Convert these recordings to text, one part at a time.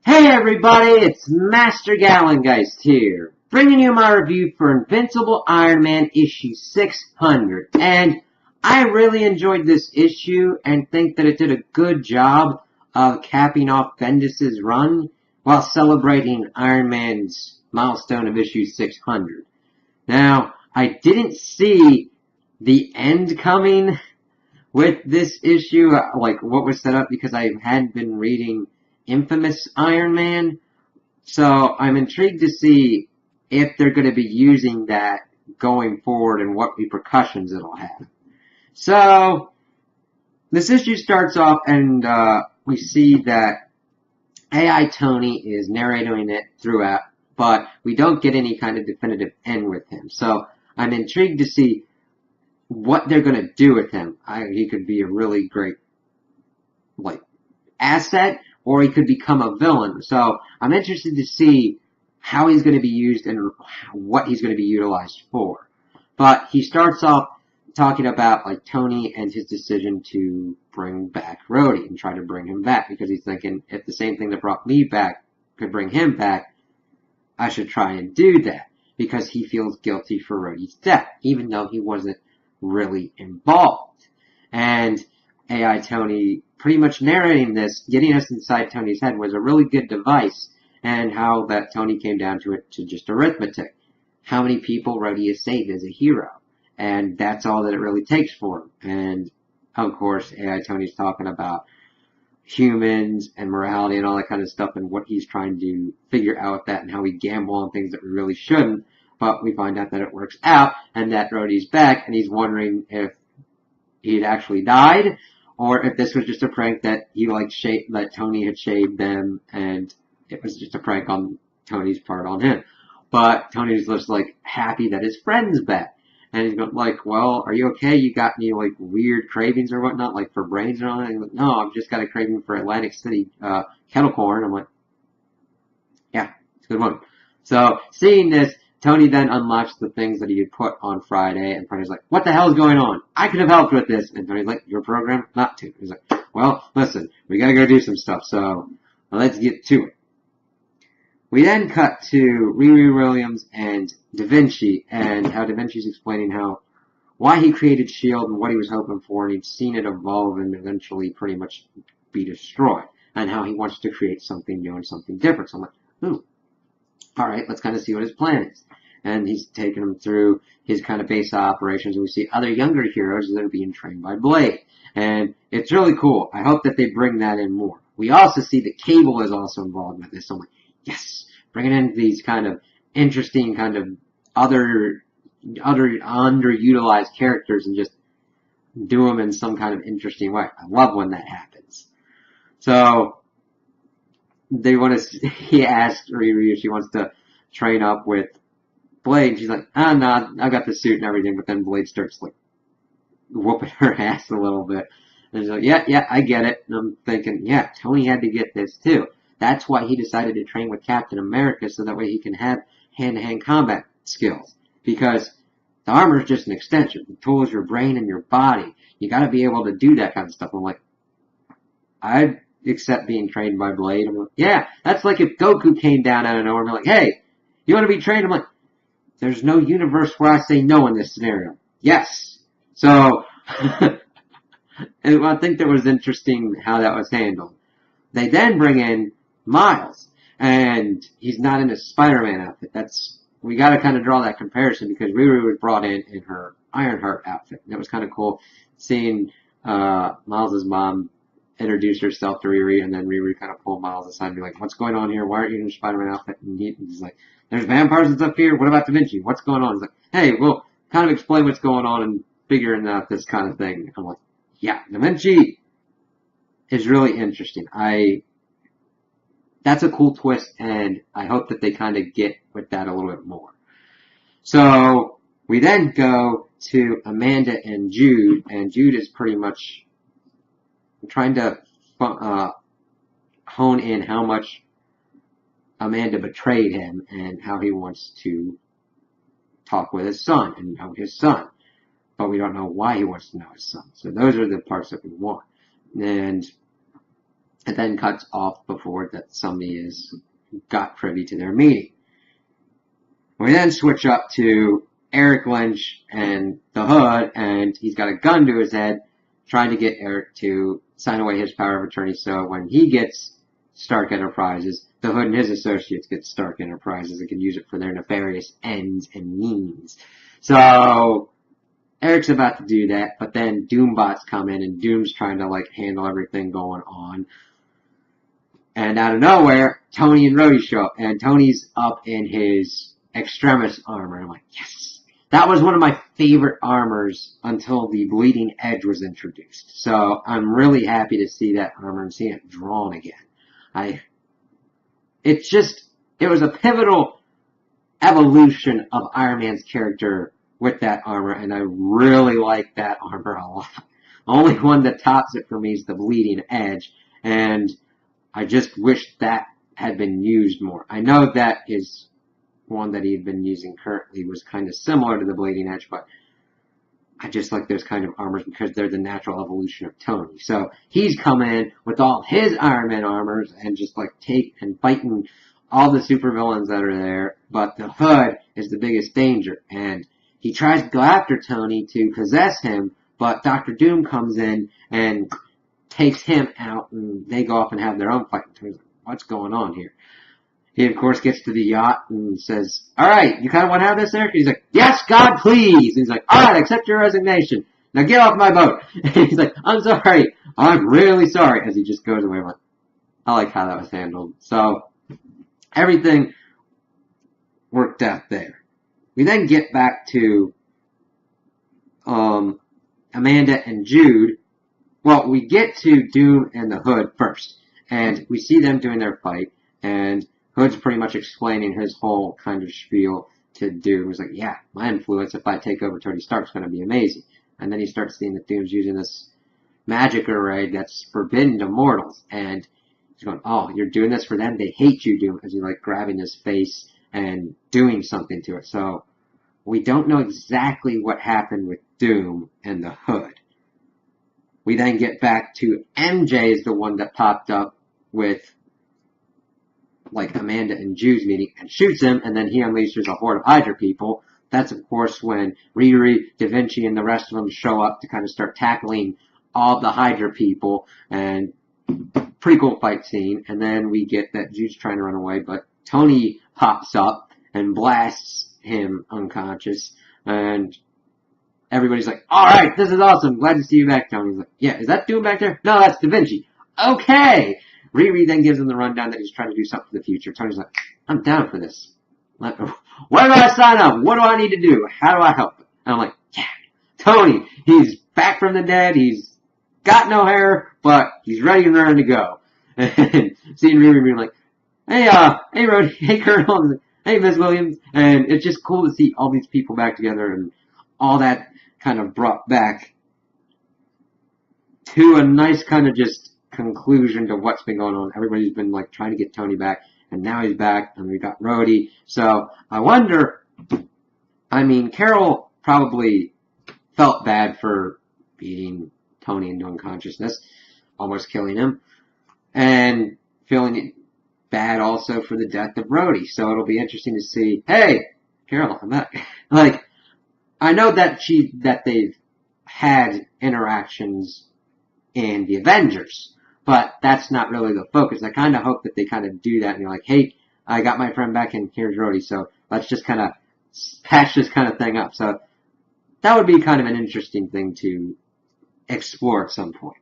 Hey everybody, it's Master Gallengeist here, bringing you my review for Invincible Iron Man issue 600. And I really enjoyed this issue and think that it did a good job of capping off Bendis' run while celebrating Iron Man's milestone of issue 600. Now, I didn't see the end coming with this issue, like what was set up, because I hadn't been reading Infamous Iron Man, so I'm intrigued to see if they're going to be using that going forward and what repercussions it'll have. So, this issue starts off and we see that AI Tony is narrating it throughout, but we don't get any kind of definitive end with him. So, I'm intrigued to see what they're going to do with him. He could be a really great, asset, or he could become a villain. So I'm interested to see how he's going to be used and what he's going to be utilized for. But he starts off talking about Tony and his decision to bring back Rhodey and try to bring him back, because he's thinking, if the same thing that brought me back could bring him back, I should try and do that, because he feels guilty for Rhodey's death, even though he wasn't really involved. And AI Tony pretty much narrating this, getting us inside Tony's head, was a really good device, and how that Tony came down to it to just arithmetic. How many people Rhodey has saved as a hero, and that's all that it really takes for him. And of course, AI Tony's talking about humans and morality and all that kind of stuff, and what he's trying to figure out with that, and how we gamble on things that we really shouldn't. But we find out that it works out, and that Rhodey's back, and he's wondering if he'd actually died, or if this was just a prank that that Tony had shaved them, and it was just a prank on Tony's part on him. But Tony's just happy that his friend's back, and he's going well, are you okay? You got any weird cravings or whatnot, for brains and all that? And he's no, I've just got a craving for Atlantic City kettle corn. I'm yeah, it's a good one. So seeing this, Tony then unlocks the things that he had put on Friday, and Friday's what the hell is going on? I could have helped with this. And Tony's you're programmed not to. He's well, listen, we gotta go do some stuff, so let's get to it. We then cut to Riri Williams and Da Vinci, and how Da Vinci's explaining why he created S.H.I.E.L.D. and what he was hoping for, and he'd seen it evolve and eventually pretty much be destroyed, and how he wants to create something new and something different. So I'm ooh. Alright, let's kind of see what his plan is. And he's taking him through his kind of base operations, and we see other younger heroes that are being trained by Blade. And it's really cool. I hope that they bring that in more. We also see that Cable is also involved with this, so I'm yes! Bringing in these kind of interesting, kind of other underutilized characters and just do them in some kind of interesting way. I love when that happens. So, he asked Riri if she wants to train up with Blade, and she's no, I got the suit and everything, but then Blade starts whooping her ass a little bit. And she's yeah, I get it. And I'm thinking, yeah, Tony had to get this too. That's why he decided to train with Captain America, so that way he can have hand-to-hand combat skills. Because the armor is just an extension. The tool is your brain and your body. You gotta be able to do that kind of stuff. I'm I'd accept being trained by Blade. I'm yeah, that's if Goku came down out of nowhere and be hey, you want to be trained? I'm there's no universe where I say no in this scenario. Yes. So, and I think that was interesting how that was handled. They then bring in Miles, and he's not in a Spider-Man outfit. We got to kind of draw that comparison, because Riri was brought in her Ironheart outfit. And it was kind of cool seeing Miles' mom introduce herself to Riri, and then Riri kind of pulled Miles aside and be what's going on here? Why aren't you in your Spider-Man outfit? And he's there's vampires and stuff here. What about Da Vinci? What's going on? He's hey, we'll kind of explain what's going on and figuring out this kind of thing. I'm yeah, Da Vinci is really interesting. That's a cool twist, and I hope that they kind of get with that a little bit more. So, we then go to Amanda and Jude, and Jude is pretty much trying to hone in how much Amanda betrayed him, and how he wants to talk with his son and know his son. But we don't know why he wants to know his son. So those are the parts that we want. And It then cuts off before that somebody is got privy to their meeting. We then switch up to Eric Lynch and the Hood, and he's got a gun to his head, trying to get Eric to sign away his power of attorney so when he gets Stark Enterprises, the Hood and his associates get Stark Enterprises and can use it for their nefarious ends and means. So Eric's about to do that, but then Doombots come in, and Doom's trying to handle everything going on. And out of nowhere, Tony and Rhodey show up, and Tony's up in his Extremis armor. I'm like, yes! That was one of my favorite armors until the Bleeding Edge was introduced. So I'm really happy to see that armor and see it drawn again. It was a pivotal evolution of Iron Man's character with that armor, and I really like that armor a lot. The only one that tops it for me is the Bleeding Edge, and I just wish that had been used more. I know that his one that he had been using currently was kind of similar to the Bleeding Edge, but I just like those kind of armors because they're the natural evolution of Tony. So he's coming in with all his Iron Man armors and just fighting all the supervillains that are there, but the Hood is the biggest danger, and he tries to go after Tony to possess him, but Dr. Doom comes in and takes him out, and they go off and have their own fight. And Tony's like, what's going on here? He, of course, gets to the yacht and says, all right, you kind of want to have this, Eric? And he's like, yes, God, please. And he's like, all right, accept your resignation. Now get off my boat. And he's like, I'm sorry. I'm really sorry. As he just goes away. I like how that was handled. So everything worked out there. We then get back to Amanda and Jude. Well, we get to Doom and the Hood first, and we see them doing their fight, and Hood's pretty much explaining his whole kind of spiel to Doom. He's like, yeah, my influence if I take over Tony Stark's going to be amazing. And then he starts seeing that Doom's using this magic array that's forbidden to mortals, and he's going, oh, you're doing this for them? They hate you, Doom, as he's grabbing his face and doing something to it. So we don't know exactly what happened with Doom and the Hood. We then get back to MJ is the one that popped up with Amanda and Jude's meeting and shoots him, and then he unleashes a horde of Hydra people. That's of course when Riri, Da Vinci, and the rest of them show up to kind of start tackling all the Hydra people, and pretty cool fight scene. And then we get that Jude's trying to run away, but Tony pops up and blasts him unconscious, and everybody's like, alright, this is awesome, glad to see you back, Tony. He's like, yeah, is that Doom back there? No, that's Da Vinci. Okay! Riri then gives him the rundown that he's trying to do something for the future. Tony's like, I'm down for this. Where do I sign up? What do I need to do? How do I help? And I'm like, yeah, Tony, he's back from the dead, he's got no hair, but he's ready and raring to go. And seeing Riri being like, hey Rhodey, hey Colonel, hey Miss Williams, and it's just cool to see all these people back together, and all that kind of brought back to a nice kind of just conclusion to what's been going on. Everybody's been trying to get Tony back, and now he's back, and we got Rhodey. So I wonder, Carol probably felt bad for beating Tony into unconsciousness, almost killing him, and feeling bad also for the death of Rhodey. So it'll be interesting to see, hey, Carol, I'm back. I know that they've had interactions in the Avengers, but that's not really the focus. I kind of hope that they kind of do that and you're like, hey, I got my friend back and here's Rhodey, so let's just kind of patch this kind of thing up. So that would be kind of an interesting thing to explore at some point.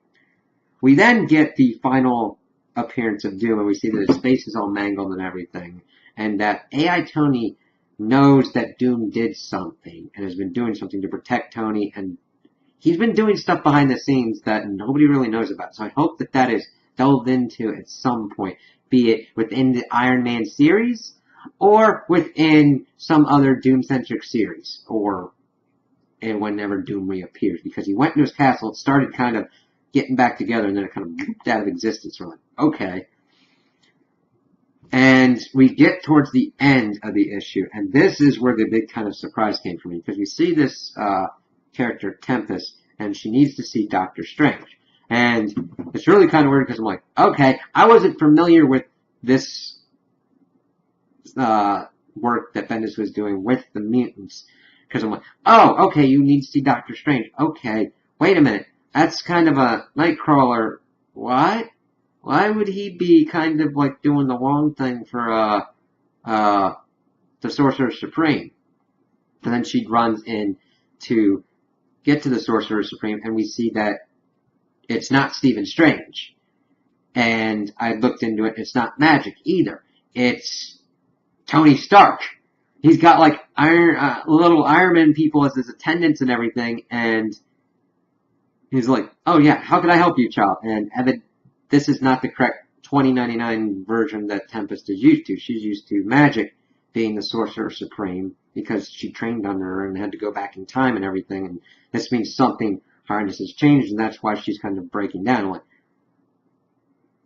We then get the final appearance of Doom, and we see that his face is all mangled and everything, and that AI Tony knows that Doom did something and has been doing something to protect Tony, and he's been doing stuff behind the scenes that nobody really knows about. So I hope that that is delved into at some point, be it within the Iron Man series or within some other Doom-centric series, or whenever Doom reappears, because he went into his castle, it started kind of getting back together, and then it kind of whooped out of existence. We're like, okay. And we get towards the end of the issue, and this is where the big kind of surprise came for me, because we see this character, Tempest, and she needs to see Doctor Strange. And it's really kind of weird because I'm like, okay, I wasn't familiar with this work that Bendis was doing with the mutants. Because I'm like, oh, okay, you need to see Doctor Strange. Okay, wait a minute. That's kind of a Nightcrawler. What? Why would he be kind of like doing the wrong thing for the Sorcerer Supreme? And then she runs in to get to the Sorcerer Supreme, and we see that it's not Stephen Strange. And I looked into it, it's not magic either. It's Tony Stark. He's got like little Iron Man people as his attendants and everything, and he's like, oh yeah, how can I help you, child? And Evan, this is not the correct 2099 version that Tempest is used to. She's used to magic being the Sorcerer Supreme because she trained under her and had to go back in time and everything. And this means something Highness has changed, and that's why she's kind of breaking down. Like,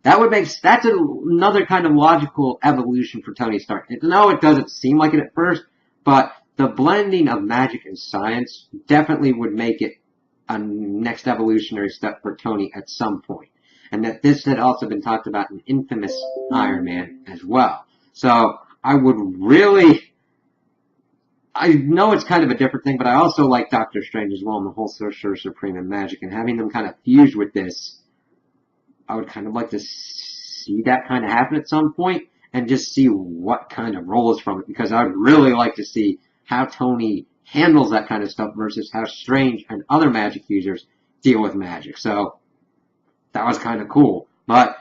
that's another kind of logical evolution for Tony Stark. No, it doesn't seem like it at first, but the blending of magic and science definitely would make it a next evolutionary step for Tony at some point. And that this had also been talked about in Infamous Iron Man as well. So I would really, I know it's kind of a different thing, but I also like Doctor Strange as well and the whole Sorcerer Supreme and magic, and having them kind of fuse with this, I would kind of like to see that kind of happen at some point and just see what kind of rolls from it, because I'd really like to see how Tony handles that kind of stuff versus how Strange and other magic users deal with magic. So that was kind of cool. But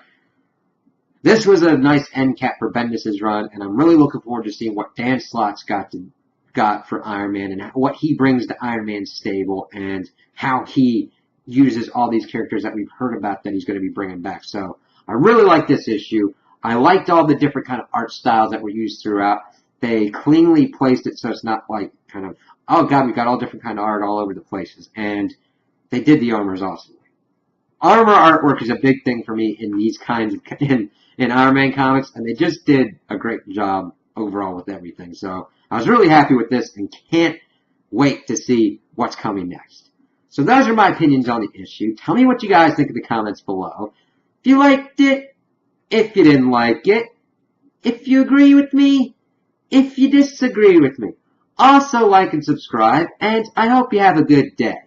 this was a nice end cap for Bendis' run, and I'm really looking forward to seeing what Dan Slott's got for Iron Man and what he brings to Iron Man's stable and how he uses all these characters that we've heard about that he's going to be bringing back. So I really like this issue. I liked all the different kind of art styles that were used throughout. They cleanly placed it so it's not like kind of, oh god, we've got all different kind of art all over the places. And they did the armors awesomely. Armor artwork is a big thing for me in these kinds of, in Iron Man comics, and they just did a great job overall with everything. So I was really happy with this and can't wait to see what's coming next. So those are my opinions on the issue. Tell me what you guys think in the comments below. If you liked it, if you didn't like it, if you agree with me, if you disagree with me. Also like and subscribe, and I hope you have a good day.